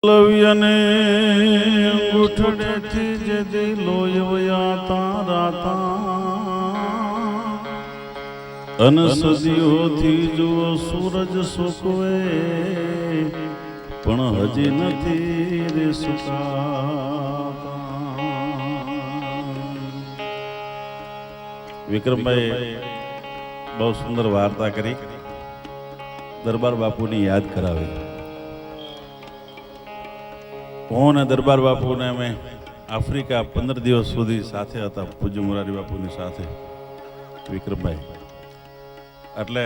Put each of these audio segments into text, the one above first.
લવ્યને અંગૂઠડેથી જેથી લોહી તારાતા અન સદીઓથી જુઓ સૂરજ સુકવે પણ હજી નથી રે સુકાતા. વિક્રમભાઈ બહુ સુંદર વાર્તા કરી, દરબાર બાપુની યાદ કરાવી. હું અને દરબાર બાપુને અમે આફ્રિકા 15 દિવસ સુધી સાથે હતા, પૂજ્ય મોરારી બાપુની સાથે. વિક્રમભાઈ એટલે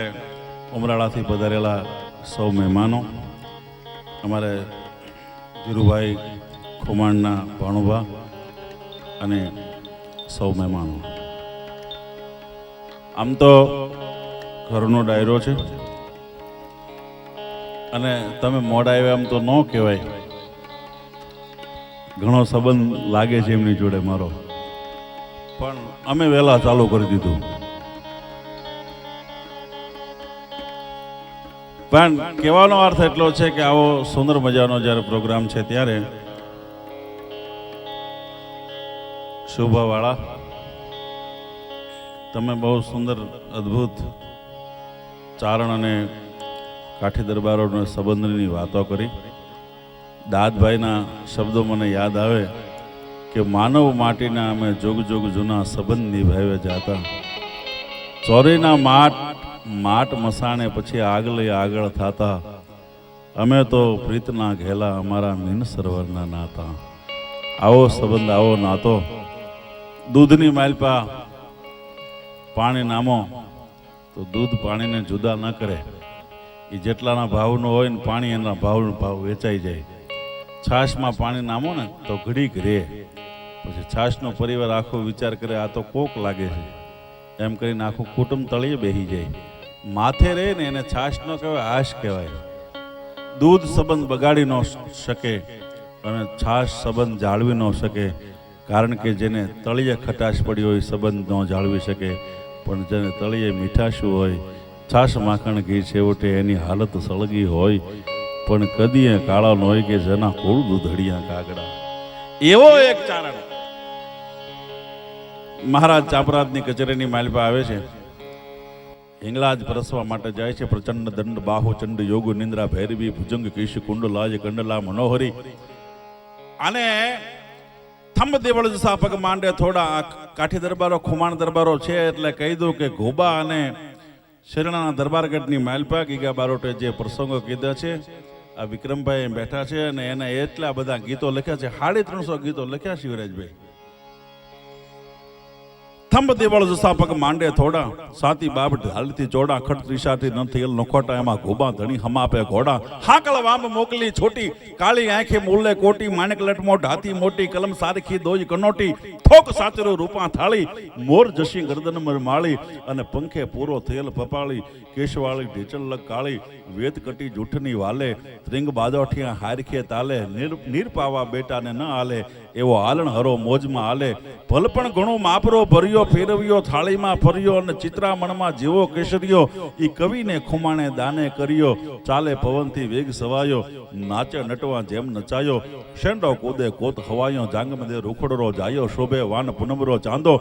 ઉમરાળાથી પધારેલા સૌ મહેમાનો, અમારે ધીરુભાઈ ખુમાણના ભાણુભા અને સૌ મહેમાનો. આમ તો ઘરનો ડાયરો છે અને તમે મોડા આવ્યા આમ તો ન કહેવાય, ઘણો સંબંધ લાગે છે એમની જોડે મારો, પણ અમે વહેલા ચાલુ કરી દીધું. પણ કહેવાનો અર્થ એટલો છે કે આવો સુંદર મજાનો જ્યારે પ્રોગ્રામ છે ત્યારે શોભાવાળા તમે બહુ સુંદર અદ્ભુત ચારણ અને કાઠી દરબારોના સંબંધની વાતો કરી. દાદભાઈના શબ્દો મને યાદ આવે કે માનવ માટીના અમે જોગ જોગ જૂના સંબંધ નિભાવે જાતા, ચોરીના માટ મસાણે પછી આગળ થાતા, અમે તો પ્રીતના ઘેલા અમારા મીન સરોવરના નાતા. આવો સંબંધ, આવો નાતો. દૂધની માલપા પાણી નામો તો દૂધ પાણીને જુદા ન કરે, એ જેટલાના ભાવનો હોય ને પાણી એના ભાવનો ભાવ વેચાઈ જાય. છાશમાં પાણી નામો ને તો ઘડીક રે, પછી છાશનો પરિવાર આખો વિચાર કરે આ તો કોક લાગે છે એમ કરીને આખું કુટુંબ તળિયે બેસી જાય. માથે રહે ને એને છાશ ન કહેવાય, આશ કહેવાય. દૂધ સંબંધ બગાડી ન શકે અને છાશ સંબંધ જાળવી ન શકે, કારણ કે જેને તળિયે ખટાશ પડી હોય સંબંધ ન જાળવી શકે, પણ જેને તળિયે મીઠાશું હોય, છાશ માખણ ઘી છેવટે એની હાલત સળગી હોય, પણ કદીએ કાળા ન હોય કે જેના કોળ દૂધડિયા કાગડા. એવો એક ચારણ મહારાજ ચાપરાજની કચેરીની માલપા આવે છે, હિંગળાજ પરસવા માટે જાય છે. પ્રચંડ દંડ બાહુ ચંડ યોગ નિંદ્રા ભૈરવી ભુજંગ કેશ કુંડલાજ કંડલા મનોહરી અને થંભ દેવળ જસા પગ માંડે થોડા. કાઠી દરબારો ખુમાણ દરબારો છે એટલે કહી દઉં કે ઘોબા અને શેરણાના દરબારગઢની માલપા ગીગા બારોટે જે પ્રસંગો કીધા છે, આ વિક્રમભાઈ બેઠા છે અને એને એટલા બધા ગીતો લખ્યા છે, 350 ગીતો લખ્યા શિવરાજભાઈ. થંભ દેવળ જસા પગ માંડે થોડા, સાતી બાબ ઢાલથી ચોડા, ખટ ત્રિશાથી ન થયેલ નખોટા એમાં ઘોબા ધણી હમાપે ઘોડા. હાકળ વાંબ મોકલી છોટી, કાળી આંખે મૂલે કોટી, માણેક લટમો ઢાતી મોટી, કલમ સારખી દોઈ કનોટી, થોક સાચરો રૂપા થાળી, મોર જશી ગરદન માળી, અને પંખે પૂરો થયેલ પપાળી, કેશવાળી ઢીચલ કાળી, વેદ કટી જૂઠની વાલે, ત્રિંગ બાદોઠિયા હારખે તાલે, નીર પાવા બેટાને ન આલે, એવો આલણ હરો મોજમાં આલે. ભલ પણ ઘણો માપરો ભર્યો, ફેરવ્યો થાળીમાં ફર્યો, અને ચિત્રામણમાં જેવો કેસરીયો, ઈ કવિને ખુમાણે દાને કર્યો, ચાલે પવનથી વેગ સવાયો, નાચે નટવા જેમ નચાયો, શેંડો કૂદે કોત હવાયો, જાંગમદે રૂખડરો જાયો, શોભે વાન પૂનમરો ચાંદો,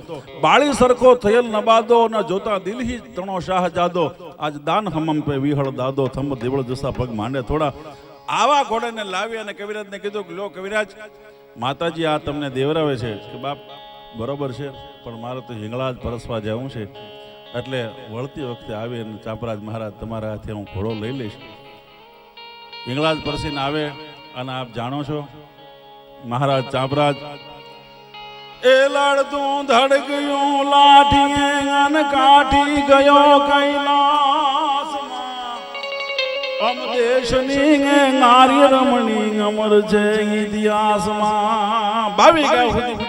બાળી સરખો થયેલ નબાદો, ન જોતા દિલહી તણો શાહ જાદો, આજ દાન હમમ પે વિહળ દાદો, થંભ દેવળ જસા પગ માંડે થોડા. આવા ઘોડાને લાવી અને કવિરાજને કીધું કે લો કવિરાજ, માતાજી આ તમને દેવરાવે છે કે બાપ બરોબર છે, પણ મારે તો હિંગળાજ પરસવા જવું છે, એટલે વળતી વખતે આવી અને ચાપરાજ મહારાજ તમારા હાથે હું ઘોડો લઈ લઈશ. હિંગળાજ પરસીને આવે અને આપ જાણો છો મહારાજ ચાપરાજ એ લડતું ધડક્યું લાઠીએ અન કાઠી ગયો કૈલાસમાં, અમ દેશની નારી રમણી અમર છે ઇતિહાસમાં. 22 ગાવ સુધી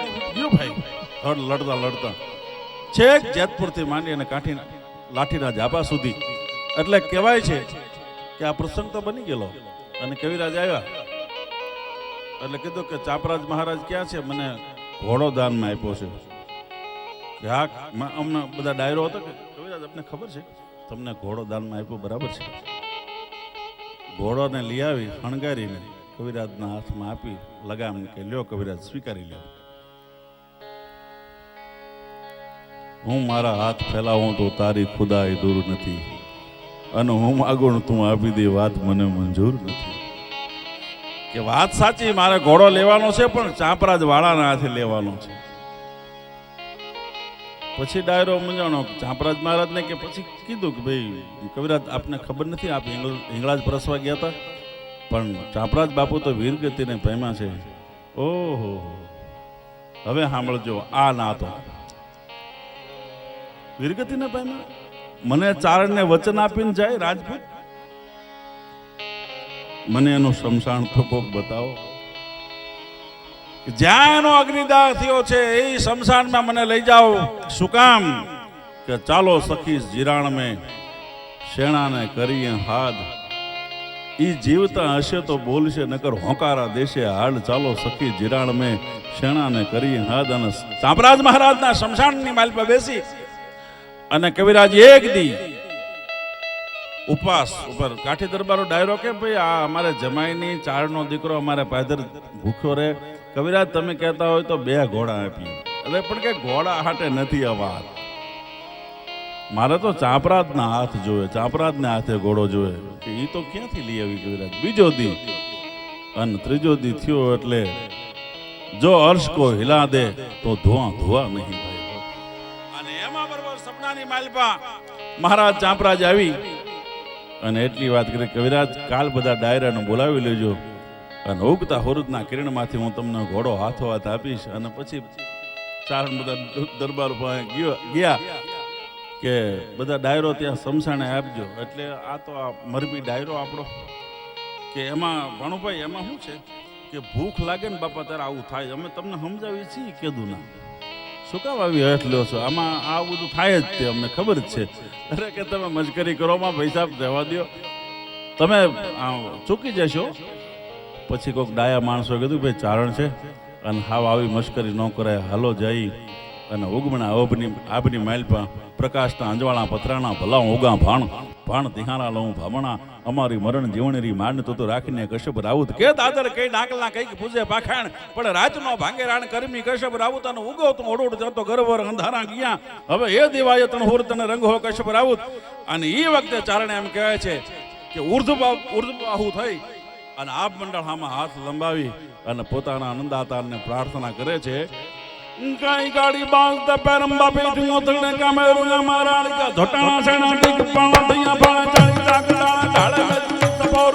લડતા લડતા છેક જેતપુરથી માંડી અને કાઠી લાઠીના જાપા સુધી. એટલે કહેવાય છે કે આ પ્રસંગ તો બની ગયેલો અને કવિરાજ આવ્યા એટલે કીધું કે ચાપરાજ મહારાજ ક્યાં છે, મને ઘોડો દાનમાં આપ્યો છે. કે હા અમને બધા ડાયરો હતો કે કવિરાજ આપને ખબર છે તમને ઘોડો દાનમાં આપ્યો, બરાબર છે. ઘોડોને લઈ આવી શણગારીને કવિરાજના હાથમાં આપી લગામ કે લ્યો કવિરાજ સ્વીકારી લ્યો. હું મારા હાથ ફેલાવું તો તારી ખુદાઈ દૂર નથી, અને હું માગું તું આપી દે વાત મને મંજૂર નથી. કે વાત સાચી, મારે ઘોડો લેવાનો છે પણ ચાંપરાજ વાળાના હાથે લેવાનો છે. પછી ડાયરો મૂંઝાણો ચાંપરાજ મહારાજને, કે પછી કીધું કે ભાઈ કવિરાજ આપને ખબર નથી, આપ હિંગળાજ પરસવા ગયા હતા, પણ ચાંપરાજ બાપુ તો વીરગતિને પ્રેમા છે. ઓહો, હવે સાંભળજો, આ ના તો વીરગતિને પ્રેમા. મને ચારણને વચન આપીને જાય રાજપૂત, મને એનું શમશાન તો કોક બતાવો. જ્યાં એનો અગ્નિદાહ થયો છે એ શમશાનમાં મને લઈ જાઓ. શું કામ? કે ચાલો સખી જીરાણ મેં શેણાને કરીએ હાથ, ઈ જીવતા હશે તો બોલશે, નકર હોંકારા દેશે હાડ. ચાલો સખી જીરાણ મેં શેણાને કરીએ હાથ. અને ચાંપરાજ મહારાજના શમશાનની માલ પર બેસી અને કવિરાજ એક દી ઉપવાસ ઉપર કાઠી દરબારો ડાયરો કે ભાઈ આ અમારે જમાઈની ચારનો દીકરો અમારે પાદર ભૂખ્યો રહે. કવિરાજ તમે કહેતા હોય તો 2 ઘોડા આપીએ. એટલે પણ કે ઘોડા હાટે નથી આ વાત, મારે તો ચાંપરાજના હાથ જોવે, ચાંપરાજના હાથે ઘોડો જોવે. કે એ તો ક્યાંથી લઈ આવી કવિરાજ? બીજો દી અને ત્રીજો દી થયો એટલે જો અર્શ કો હિલા દે તો ધુઆ ધુઆ નહીં ભાઈ. અને એમાં બરોબર સપનાની માલપા મહારાજ ચાંપરાજ આવી અને એટલી વાત કરી, કવિરાજ કાલ બધા ડાયરાને બોલાવી લેજો અને ઉગતા હોરુદના કિરણમાંથી હું તમને ઘોડો હાથો હાથ આપીશ. અને પછી ચારણ બધા દરબાર પાસે ગયા કે બધા ડાયરો ત્યાં સમસાણે આપજો. એટલે આ તો આ મરબી ડાયરો આપણો, કે એમાં ભાણુભાઈ એમાં શું છે કે ભૂખ લાગે ને બાપા ત્યારે આવું થાય. અમે તમને સમજાવીએ છીએ, કીધું ના શું કામ આવી હઠ લ્યો છો, આમાં આ બધું થાય જ તે અમને ખબર જ છે. અરે કે તમે મશ્કરી કરોમાં પૈસા રહેવા દો, તમે ચૂકી જશો. પછી કોઈક ડાયા માણસો કીધું ભાઈ ચારણ છે અને હાવ આવી મશ્કરી ન કરાય, હાલો જઈ અને ઉગમણા આબની માલપા પ્રકાશના અંજવાળા પતરાણા ભલા ઉગા ભાણ તિહારા લઉં ભામણા, અમારી મરણ જીવણરી માંડ તો રાખીને કશ્યપ રાઉત. કે દાદર કઈ ડાકલા કઈક પૂજે પાખાણ, પણ રાતનો ભાંગે રાણ કરમી કશ્યપ રાઉત. અને ઉગો તો ઓડોડ જતો ગરવર અંધારા ગયા, હવે એ દિવાય તણ હોર તને રંગ હો કશ્યપ રાઉત. અને એ વખતે ચારણે એમ કહેવાય છે કે ઉર્ધબાહુ થઈ અને આપ મંડળ આમાં હાથ લંબાવી અને પોતાના આનંદાતારને પ્રાર્થના કરે છે. કઈ ગાડી બાંધતા પેરંબા પેઠું તને કામેરુના મારા કા ધોટાણા સેણા ટીક પાણા થયા પાણા ચાળી ચાકડા ઢાળે સપોર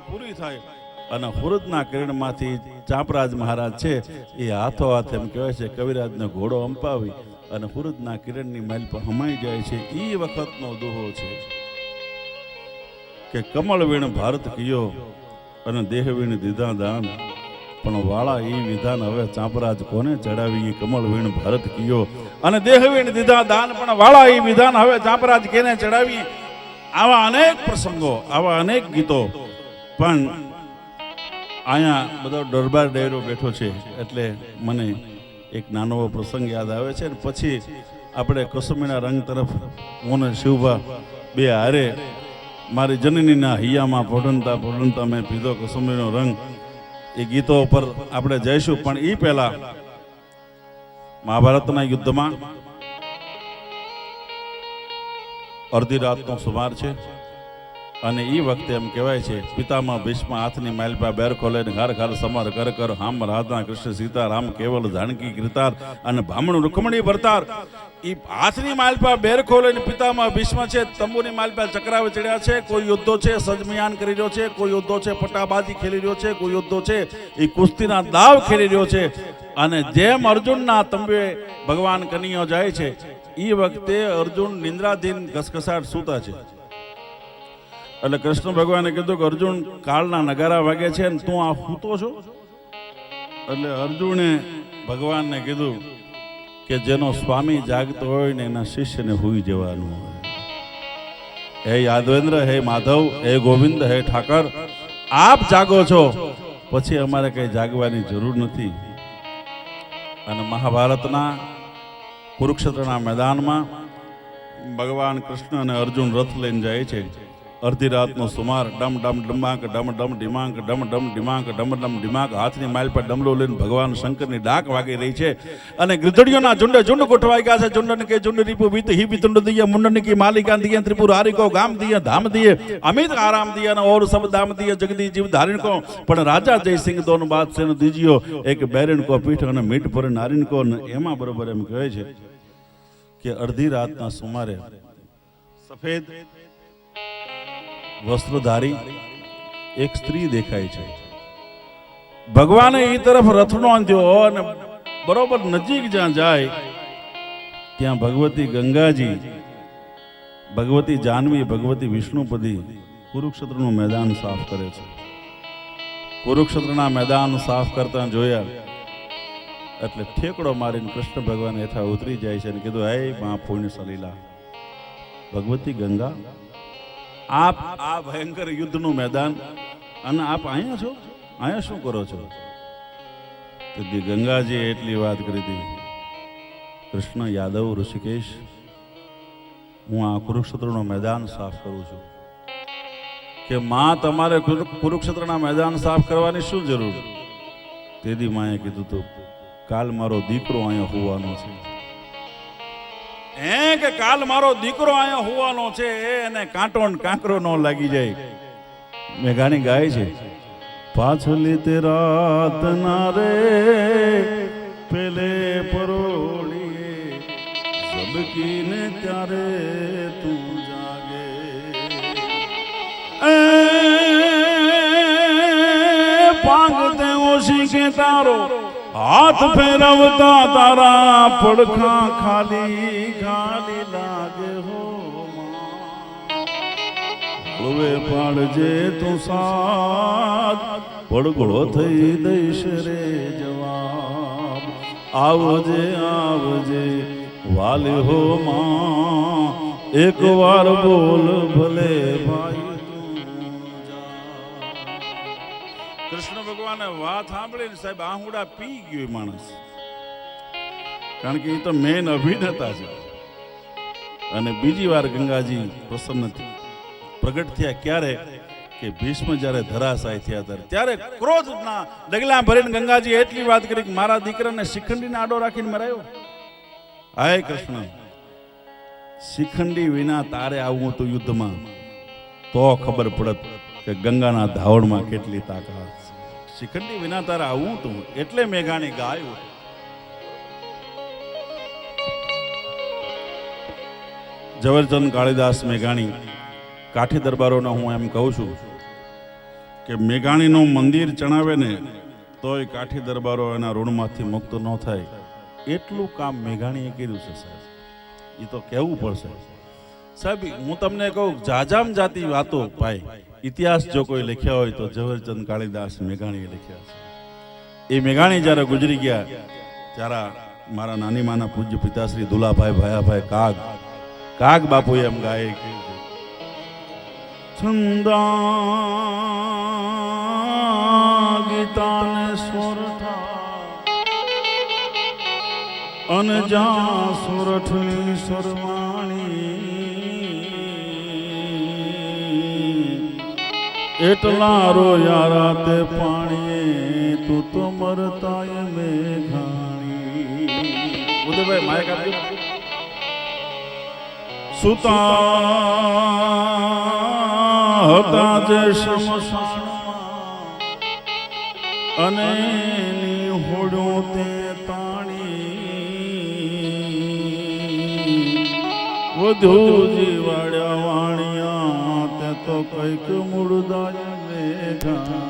પૂરી થાય અને હુરદના કિરણમાંથી ચાંપરાજ મહારાજ છે એ હાથો હાથ એમ કહેવાય છે કવિરાજને ઘોડો અંપાવી અને હુરદના કિરણની માઇલ પર હમાઈ જાય છે. એ વખતનો દોહો છે કે કમળ વીણ ભારત કિયો અને દેહ વીણ દીધા દાન, પણ વાળા એ વિધાન હવે ચાંપરાજ કોને ચડાવી? કમળ વીણ ભારત કિયો અને દેહ વીણ દીધા દાન, પણ વાળા એ વિધાન હવે ચાંપરાજ કેને ચડાવી? આવા અનેક પ્રસંગો, આવા અનેક ગીતો. પણ અહીંયા બધો દરબાર ડેરો બેઠો છે એટલે મને એક નાનો એવો પ્રસંગ યાદ આવે છે. અને પછી આપણે કસુમીના રંગ તરફ હું ને શિવભા બે હારે મારી જનનીના હૈયામાં પોઢનતા પોઢનતા મેં પીધો કસુમીનો રંગ, એ ગીતો પર આપણે જઈશું. પણ એ પહેલા મહાભારતના યુદ્ધમાં અડધી રાતનો સુમાર છે અને એ વખતે એમ કહેવાય છે પિતામાં ભીષ્મ હાથની માલપા બેર ખોલે ઘર ઘર સમર કર કર હામ રાધા કૃષ્ણ સીતા રામ કેવલ જાનકી કૃતાર અને બ્રાહ્મણ રૂકમણી ભરતાર. એ હાથની માલપા બેર ખોલે પિતામાં ભીષ્મ છે, તંબુની માલપા ચક્રાવે ચડ્યા છે. કોઈ યુદ્ધો છે સજમિયાન કરી રહ્યો છે, કોઈ યુદ્ધો છે પટાબાજી ખેલી રહ્યો છે, કોઈ યુદ્ધો છે એ કુસ્તીના દાવ ખેલી રહ્યો છે. અને જેમ અર્જુનના તંબે ભગવાન કનૈયો જાય છે એ વખતે અર્જુન નિંદ્રાધીન ઘસઘસાટ સૂતા છે. એટલે કૃષ્ણ ભગવાને કીધું કે અર્જુન કાળના નગારા વાગે છે ને તું આ સૂતો છો? એટલે અર્જુને ભગવાનને કીધું કે જેનો સ્વામી જાગતો હોય ને એના શિષ્યને હુઈ જવાનું હોય. હે યાદવેન્દ્ર, હે માધવ, હે ગોવિંદ, હે ઠાકર, આપ જાગો છો, પછી અમારે કઈ જાગવાની જરૂર નથી. અને મહાભારતના કુરુક્ષેત્રના મેદાનમાં ભગવાન કૃષ્ણ અને અર્જુન રથ લઈને જાય છે. અડધી રાતનો સુમાર, ડમ ડમ ડમાંક ડમ ડમ ડિમાંક ડમ ડમ ડિમાંક ડમ ડમ ડિમાંક. હાથની માઇલ પર ડમલો લઈને ભગવાન શંકરની ડાક વાગી રહી છે અને ગીધડીઓના ઝુંડ ઝુંડ ગોઠવાઈ ગયા છે. ઝુંડન કે ઝુંડ રીપુ વિત હી વિતુંડ દિયા મુંડન કી માલિકા દિયા ત્રિપુર હારિકો ગામ દિયા ધામ દિયે અમિત આરામ દિયા ઓર સબ દામ દિયા જગદી જીવ ધારણ કો. પણ રાજા જયસિંહ દોન બાદ સેન દીજીઓ એક બેરન કો પીઠ અને મીઠ પર નારીન કો. એમાં બરોબર એમ કહે છે કે અડધી રાતના સુમારે સફેદ વસ્ત્રધારી એક સ્ત્રી દેખાય છે. ભગવાને એ તરફ રથનો અંધ્યો અને બરોબર નજીક જ્યાં જાય ત્યાં ભગવતી ગંગાજી, ભગવતી જાનવી, ભગવતી વિષ્ણુપદી કુરુક્ષેત્રનું મેદાન સાફ કરે છે. કુરુક્ષેત્રના મેદાન સાફ કરતા જોયા એટલે ઠેકડો મારીને કૃષ્ણ ભગવાન હેઠા ઉતરી જાય છે અને કીધું, હે મા પુણ્ય સલીલા ભગવતી ગંગા, આપ આ ભયંકર યુદ્ધનું મેદાન અને આપ અહીંયા છો, અહીંયા શું કરો છો? તો ગંગાજી એટલી વાત કરી હતી, કૃષ્ણ યાદવ ઋષિકેશ, હું આ કુરુક્ષેત્રનું મેદાન સાફ કરું છું. કે માં તમારે કુરુક્ષેત્રના મેદાન સાફ કરવાની શું જરૂર? તેથી માએ કીધું તું કાલ મારો દીકરો અહીંયા હોવાનો છે. કે કાલ મારો દીકરો અહીંયા હોવાનો છે એને કાંટો ને કાંકરો ન લાગી જાય. મેઘાણી ગાય છે, પાછલી તે રાત ના રે પેલે પરોડીએ સબકીને ત્યારે તું જાગે. પાંગતે ઓછી કે તારો હાથ ફેરવતા તારા પડખા ખાલી ખાલી લાગે હો. હવે પાડજે તું સાથ પડગળો થઈ દઈશ રે જવાબ. આવજે આવજે વાલે હો માં, એક વાર બોલ ભલે ભાઈ. કૃષ્ણ ભગવાને વાત સાંભળીને સાહેબ આહુડા પી ગયો માણસ, કારણ કે એ તો મેન અભિનેતા છે. અને બીજી વાર ગંગાજી પ્રસન્ન પ્રગટ થયા ક્યારે? કે ભીષ્મ જ્યારે ધરાશાય થયા ત્યારે ક્રોધના ડગલા ભરીને ગંગાજી એટલી વાત કરી કે મારા દીકરાને શિખંડીને આડો રાખીને મરાયો. હાય કૃષ્ણ, શિખંડી વિના તારે આવવું હતું યુદ્ધમાં તો ખબર પડત કે ગંગાના ધાવણમાં કેટલી તાકાત. શિખંડી વિના તારે આવું તું એટલે મેઘાણી ગાયું. ઝવેરચંદ કાળીદાસ મેઘાણી કાઠી દરબારોનો હું એમ કહું છું કે મેઘાણીનું મંદિર ચણાવે ને તોય કાઠી દરબારો એના ઋણમાંથી મુક્ત ન થાય એટલું કામ મેઘાણીએ કર્યું છે સાહેબ. એ તો કહેવું પડશે સાહેબ. હું તમને કહું, જાજામ જાતી વાતો ભાઈ ઇતિહાસ જો કોઈ લખ્યા હોય તો ઝવેરચંદ કાળીદાસ મેઘાણીએ લખ્યા છે. એ મેઘાણી જ્યારે ગુજરી ગયા ત્યારે મારા નાની માના પૂજ્ય પિતાશ્રી દુલાભાઈ ભાયાભાઈ કાગ બાપુએ એમ ગાય છંદા ગીતાને સોરઠા અનજા સોરઠની સરવાણી એટલા રોયા રાતે પાણીએ તું તો મરતાય મેઘાણી. ઉદયભાઈ માયક આપજો. સુતા હતા જે શમશાનમાં અને હોડો તે તાણી વધુ જીવાડ્યા વાણિયા તે તો કઈક મૂળદાય મેઘા.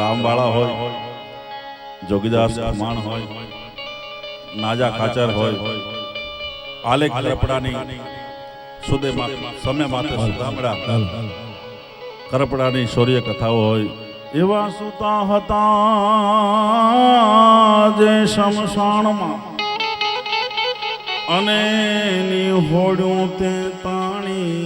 રામવાળા હોય, જોગીદાસ ખમાણ હોય, નાજા ખાચર હોય, આલેખ કરપડાની સુદેમાં સમય માતે સુધામડા કરપડાની શૌર્ય કથાઓ હોય, એવા સુતા હતા જે શમશાનમાં અને ની હોડું તે તાણી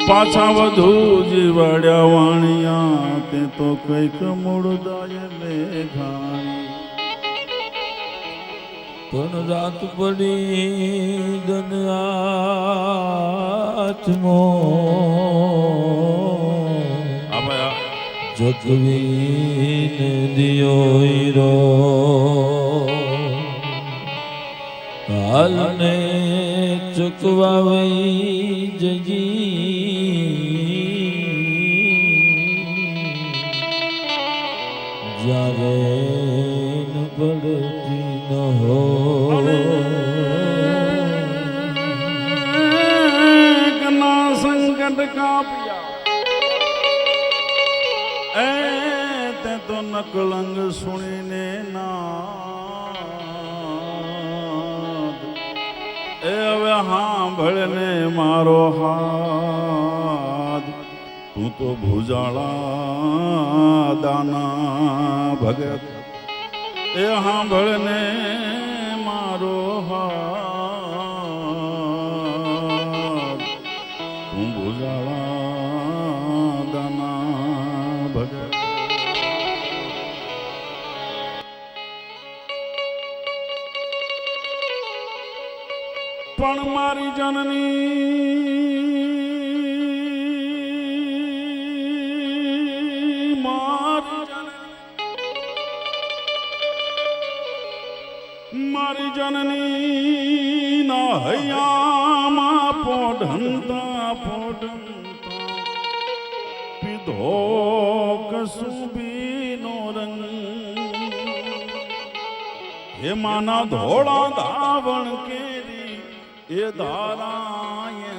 પાછા વધુ જીવાડ્યા વાણિયા તે તો કઈક મૂળદાય મેઘાણી. પણ રાત પડી દન આત્મો જગવીને દિયો હીરો હાલને ચકવાવી જજી જ્યારે પડતી ન હો કના સંકટ કાપ્યા એ તે તો નકલંગ સુણીને નાદ એ હવે સાંભળને મારો હાથ તું તો ભુજાળા દાના ભગત એ સાંભળને મારો હાથ તું ભુજાળા દાના ભગત. પણ મારી જનની મારી જનની ના હૈયામાં પોઢંતા પીધો કસુબીનો રંગ હે માના ધોળા ધાવણ કેરી એ ધારાએ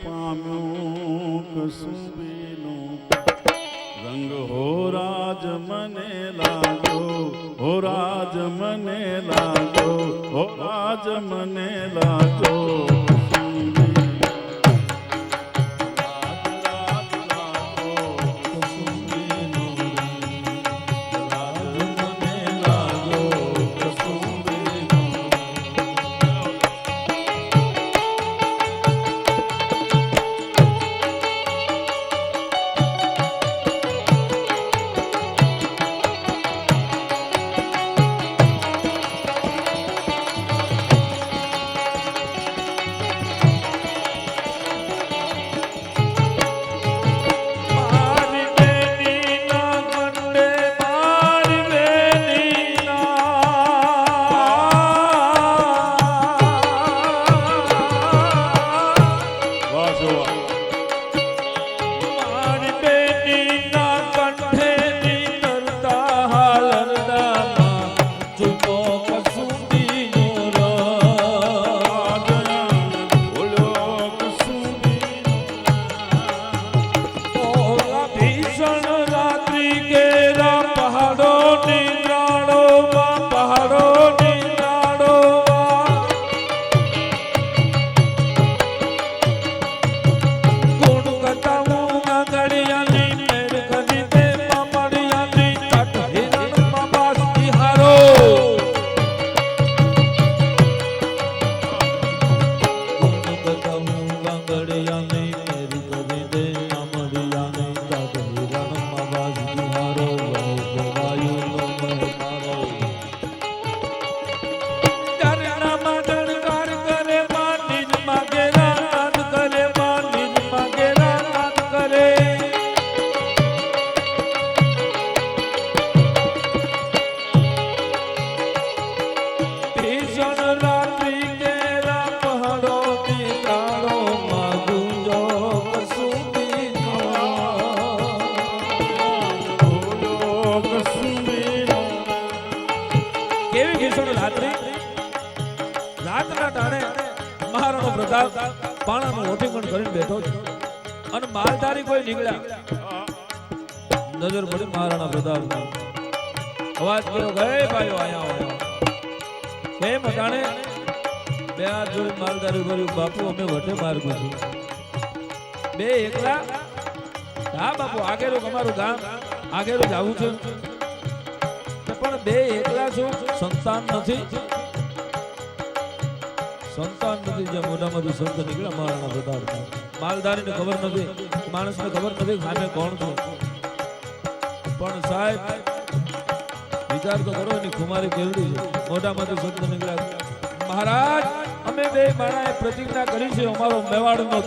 પામ્યો કસુબીનો રંગ. હો રાજ મને લાગો, હો રાજ મને લાગો, હો રાજ મને લાગો. કેવી ભીષણ રાત્રિ રાતના ટાણે મહારાણો પ્રતાપ પાણાનું ઓઠીંગણ કરીને બેઠો છે અને માલધારી કોઈ નીકળ્યા નજર પડી મહારાણા પ્રતાપ અવાજ કર્યો ગયે ભાઈઓ આયા આવો કેમ અટાણે બે હાથ જોડી માલધારી કર્યું બાપુ અમે વટે માર્ગું છું બે એકલા હા બાપુ આગેરું અમારું ગામ આગેરું જાવું છે પણ બે એકલા છો સંતાન નથી જે મોઢામાંથી શબ્દ નીકળ્યા મહારાણા પ્રતાપ માલધારીને ખબર નથી માણસને ખબર નથી ખાને કોણ છું પણ સાહેબ વિચાર તો કરો એની ખુમારી કેવડી છે મોઢામાંથી શબ્દ નીકળ્યા મહારાજ અમે બે માણાએ પ્રતિજ્ઞા કરી છે અમારો મેવાડનો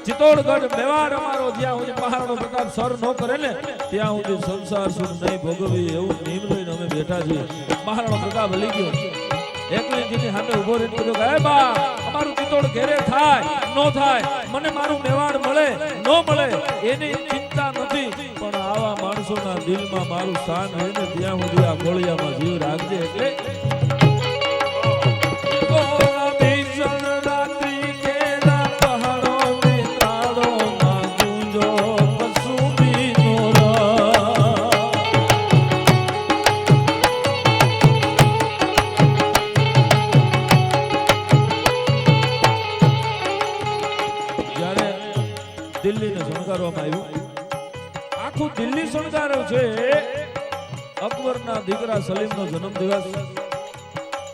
ચિત્તોડગઢ મેવાડ અમારો જ્યાં સુધી મહારાણો પ્રતાપ સર ન કરે ને ત્યાં સુધી સંસાર સુખ નહીં ભોગવી એવું નિયમ લઈને અમે બેઠા છીએ મહારાણો પ્રતાપ હલી ગયો એકલી દીની સામે ઉભો રહીને કીધું કે હે બા અમારું ચિત્તોડ ઘેરે થાય નો થાય મને મારું મેવાડ મળે નો મળે એની ચિંતા નથી પણ આવા માણસોના દિલમાં મારું સ્થાન હોય ને ત્યાં સુધી આ ગોળિયામાં જીવ રાખજે એટલે દિલ્હીને શણગારવામાં આવ્યું આખું દિલ્હી શણગાર્યું છે અકબરના દીકરા સલીમનો જન્મદિવસ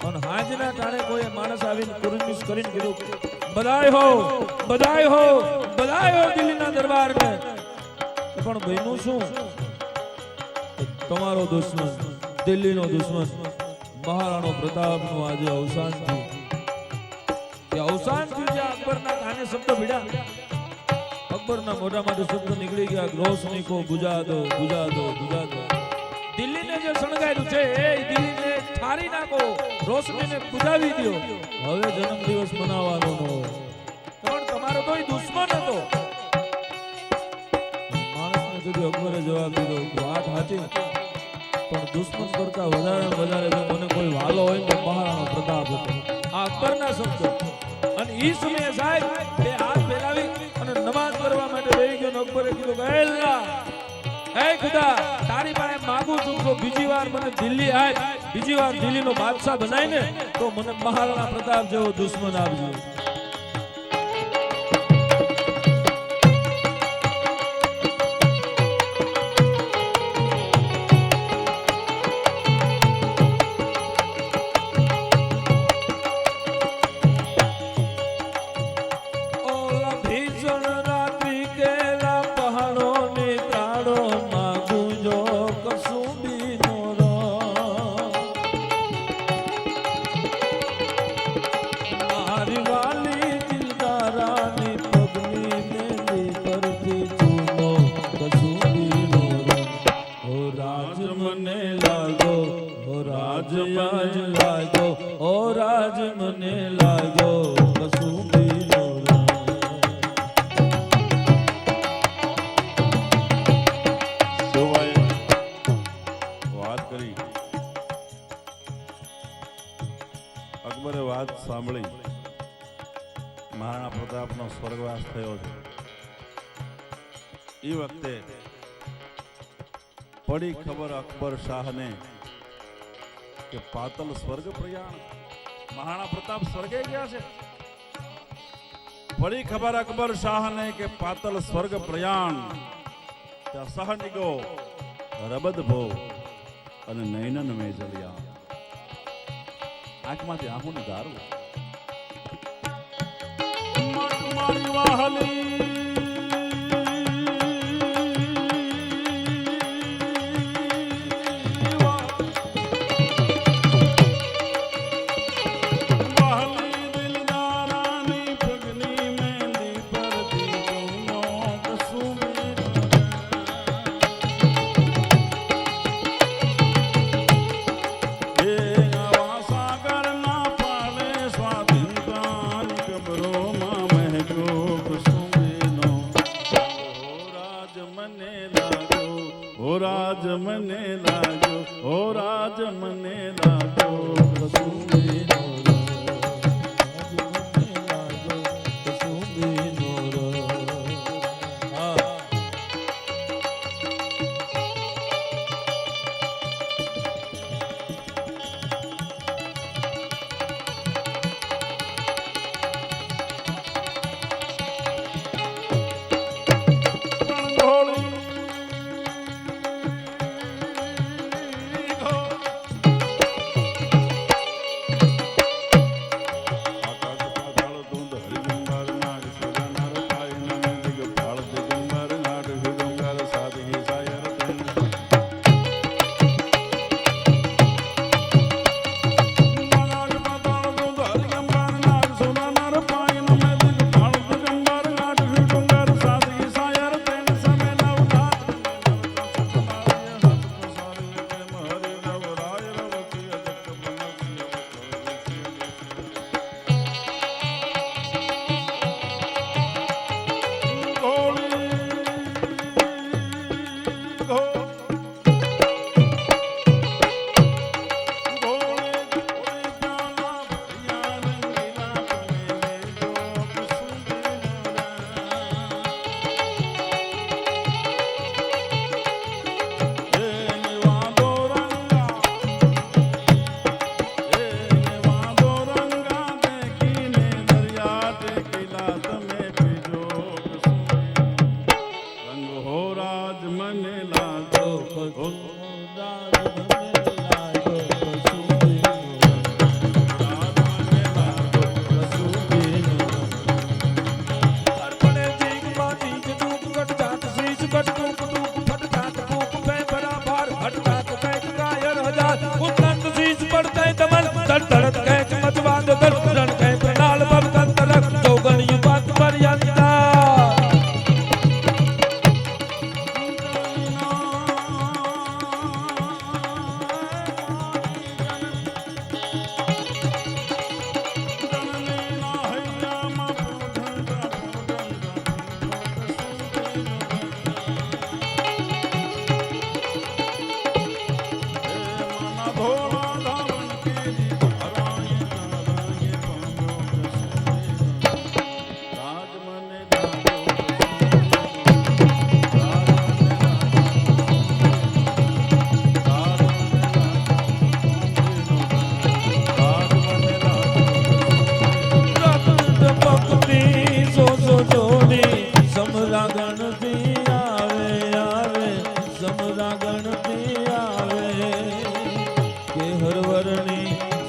અને હાજના ટાણે કોઈ માણસ આવીને કુરનિશ કરીને કીધું બધાય હો દિલ્હીના દરબારને પણ બહેનું શું તમારો દુશ્મન દિલ્હીનો દુશ્મન મહારાણો પ્રતાપનું આજે અવસાન થયું કે અવસાન થયું છે અકબરના કાને શબ્દ ભીડા અકબરના મોઢામાંથી શબ્દ નીકળી ગયા રોશની કો બુઝા દો દિલ્હીને જે શણગાર્યું છે એ દિલ્હીને ઠારી નાખો રોશનીને બુઝાવી દો હવે જન્મદિવસ મનાવવાનો ન હોય પણ તમારો તો દુશ્મન હતો માણસને કીધું અકબરે જવાબ દીધો વાત સાચી પણ દુશ્મન કરતા વધારે જો મને કોઈ વાલો હોય તો મહારાણા પ્રતાપ હતો આ અકબરના શબ્દ અને ઈ સમયે સાહેબ બે હાથ ફેલાવી અને નમાઝ કરવા માટે બેહી ગયો અકબરે કીધું કે અલ્લાહ હે ખુદા તારી પાસે માંગુ છું તો બીજી વાર મને દિલ્હી આય બીજી વાર દિલ્હીનો બાદશાહ બનાય ને તો મને મહારાણા પ્રતાપ જેવો દુશ્મન આપજો રાજ મને લાગ્યો કસુંબીનો વાત કરી અકબરે વાત સાંભળી મહારાણા પ્રતાપનો સ્વર્ગવાસ થયો છે એ વખતે પડી ખબર અકબર શાહને કે પાતલ સ્વર્ગ પ્રયાણ મહારાણા પ્રતાપ સ્વર્ગે ગયા છે પડી ખબર અકબર શાહને કે પાતલ સ્વર્ગ પ્રયાણ ત્યાં સહનિગો રબદ ભો અને નૈનન મેં જલિયા આંખમાંથી આંખોને ધારું મારી વાહલી મને લાજો કસુંબીનો રાજ મને લાજો કસુંબીનો રાજ.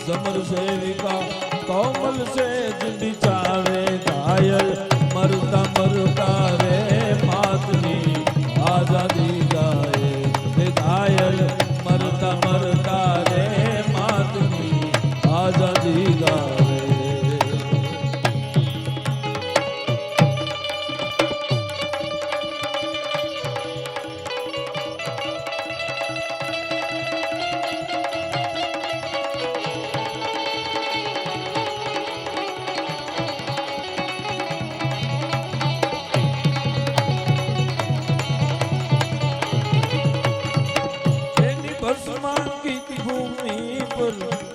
समर सेविका कोमल से जिंदी चावे घायल मरता मरता रे मातनी आजादी जाए रे घायल मरता मरता रे मातनी आजादी जाए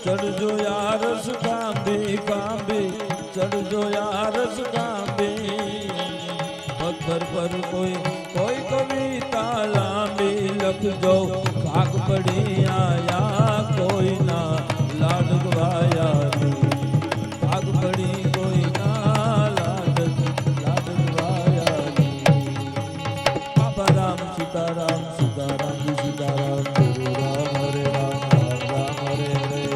चढ़ जो यारस कांबे कांबे चढ़ जो यारस कांबे पत्थर पर कोई कोई कविता लांबी लख जो खाक पड़ी आया कोई ना लाड गवाया खाक पड़ी कोई ना लाड गवाया बाबा राम सीताराम सीताराम जी सीताराम गुरु राम हरे Ram Ram Hare Hare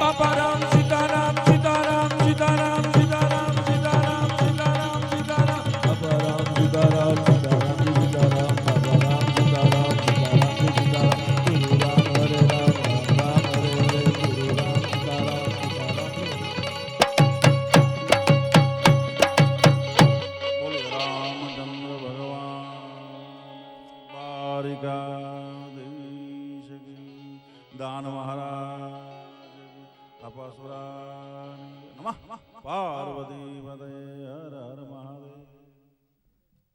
Papa Ram Sitaram Sitaram Sitaram Sitaram Sitaram Sitaram Sitaram Papa Ram Sitaram Sitaram Sitaram Papa Ram Sitaram Sitaram Sitaram Guru Ram Hare Ram Ram Hare Hare Guru Ram Sitaram Sitaram બોલે રામચંદ્ર ભગવાન દ્વારિકાધીશ કી દાન મહારાજ અપસુરા નમઃ પાર્વતી પદે હર હર મહાદેવ